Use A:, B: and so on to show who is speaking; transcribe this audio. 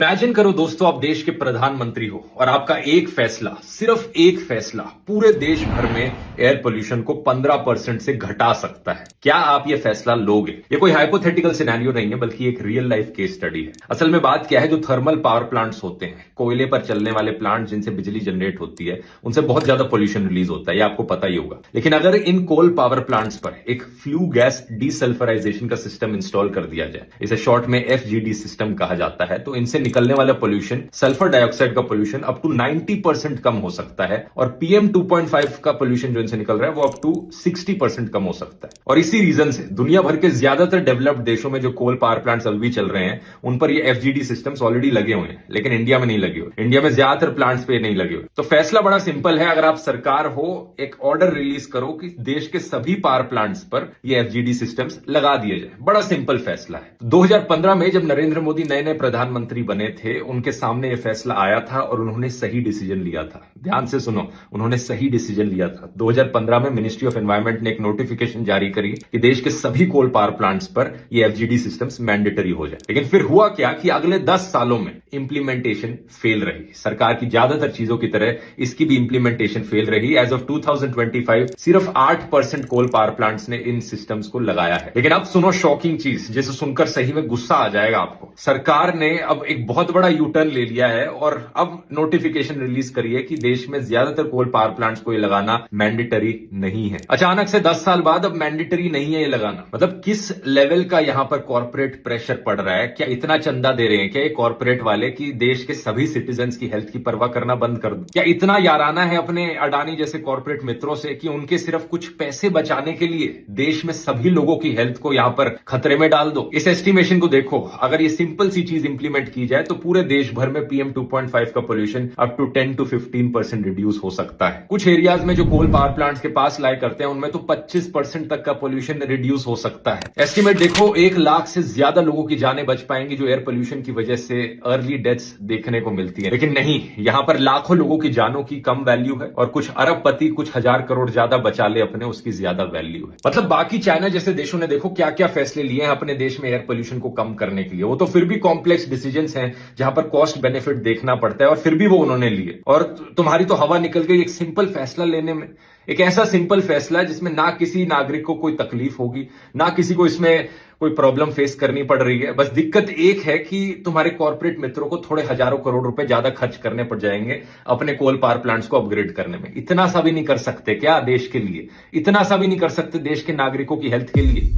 A: Imagine करो दोस्तों, आप देश के प्रधानमंत्री हो और आपका एक फैसला, सिर्फ एक फैसला पूरे देश भर में एयर पोल्यूशन को 15% से घटा सकता है। क्या आप ये फैसला लोगे? ये कोई हाइपोथेटिकल सिनेरियो नहीं है, बल्कि एक रियल लाइफ केस स्टडी है। असल में बात क्या है, जो थर्मल पावर प्लांट्स होते हैं, कोयले पर चलने वाले प्लांट जिनसे बिजली जनरेट होती है, उनसे बहुत ज्यादा पोल्यूशन रिलीज होता है, ये आपको पता ही होगा। लेकिन अगर इन कोल पावर प्लांट्स पर एक फ्लू गैस डीसल्फराइजेशन का सिस्टम इंस्टॉल कर दिया जाए, इसे शॉर्ट में एफजीडी सिस्टम कहा जाता है, तो इनसे निकलने वाला पोल्यूशन, सल्फर डाइऑक्साइड का पोल्यूशन अप टू 90% कम हो सकता है और पीएम 2.5 का पोल्यूशन जो इनसे निकल रहा है वो अप टू 60% कम हो सकता है। और इसी रीजन से दुनिया भर के ज्यादातर डेवलप्ड देशों में जो कोल पावर प्लांट्स अभी चल रहे हैं, उन पर ये एफजीडी सिस्टम्स ऑलरेडी लगे हुए हैं, लेकिन इंडिया में नहीं लगे हुए। इंडिया में ज्यादातर प्लांट्स पे नहीं लगे हुए। तो फैसला बड़ा सिंपल है, अगर आप सरकार हो, एक ऑर्डर रिलीज करो कि देश के सभी पावर प्लांट्स पर ये एफजीडी सिस्टम्स लगा दिए जाए। बड़ा सिंपल फैसला है। 2015 में जब नरेंद्र मोदी नए नए प्रधानमंत्री बने थे, उनके सामने यह फैसला आया था और उन्होंने सही डिसीजन लिया था। ध्यान से सुनो, उन्होंने सही डिसीजन लिया था। 2015 में मिनिस्ट्री ऑफ एनवायरमेंट ने एक नोटिफिकेशन जारी करी कि देश के सभी कोल पावर प्लांट्स पर ये एफजीडी सिस्टम्स मैंडेटरी हो जाए। लेकिन फिर हुआ क्या कि अगले 10 सालों में इंप्लीमेंटेशन फेल रही। सरकार की ज्यादातर चीजों की तरह इसकी भी इंप्लीमेंटेशन फेल रही। एज ऑफ 2025 सिर्फ 8% कोल पावर प्लांट्स ने इन सिस्टम्स को लगाया है। लेकिन अब सुनो शॉकिंग चीज, जिसे सुनकर सही में गुस्सा आ जाएगा आपको। सरकार ने अब एक बहुत बड़ा यूटर्न ले लिया है और अब नोटिफिकेशन रिलीज करी है कि देश में ज्यादातर कोल पावर प्लांट्स को ये लगाना मैंडेटरी नहीं है। अचानक से 10 साल बाद अब मैंडेटरी नहीं है ये लगाना। मतलब किस लेवल का यहां पर कॉर्पोरेट प्रेशर पड़ रहा है? क्या इतना चंदा दे रहे हैं क्या ये कॉर्पोरेट वाले कि देश के सभी सिटीजन्स की हेल्थ की परवाह करना बंद कर दो? क्या इतना याराना है अपने अडानी जैसे कॉर्पोरेट मित्रों से कि उनके सिर्फ कुछ पैसे बचाने के लिए देश में सभी लोगों की हेल्थ को यहां पर खतरे में डाल दो? इस एस्टिमेशन को देखो, अगर ये सिंपल सी चीज इंप्लीमेंट की जाए तो पूरे देश भर में पीएम 2.5 का pollution up to 10 to 15% reduce हो सकता है। कुछ एरियाज में जो कोल पावर प्लांट्स के पास लाए करते हैं, उनमें तो 25% तक का पोल्यूशन रिड्यूस हो सकता है। एस्टिमेट देखो, 1 लाख से ज्यादा लोगों की जानें बच पाएंगी जो एयर पोल्यूशन की वजह से अर्ली डेथ्स देखने को मिलती है। लेकिन नहीं, यहां पर लाखों लोगों की जानों की कम वैल्यू है और कुछ अरबपति कुछ हजार करोड़ ज्यादा बचा ले अपने, उसकी ज्यादा वैल्यू है। मतलब बाकी चाइना जैसे देशों ने देखो क्या क्या फैसले लिए हैं अपने देश में एयर पोल्यूशन को कम करने के लिए। वो तो फिर भी कॉम्प्लेक्स डिसीजंस हैं जहां पर कॉस्ट बेनिफिट देखना पड़ता है, और फिर भी वो उन्होंने लिए। और तुम्हारी तो हवा निकल गई एक सिंपल फैसला लेने में। एक ऐसा सिंपल फैसला जिसमें ना किसी नागरिक को कोई तकलीफ होगी, ना किसी को इसमें कोई प्रॉब्लम फेस करनी पड़ रही है। बस दिक्कत एक है कि तुम्हारे कॉर्पोरेट मित्रों को थोड़े हजारों करोड़ रुपए ज्यादा खर्च करने पड़ जाएंगे अपने कोल पावर प्लांट्स को अपग्रेड करने में। इतना सा भी नहीं कर सकते क्या देश के लिए? इतना सा भी नहीं कर सकते देश के नागरिकों की हेल्थ के लिए?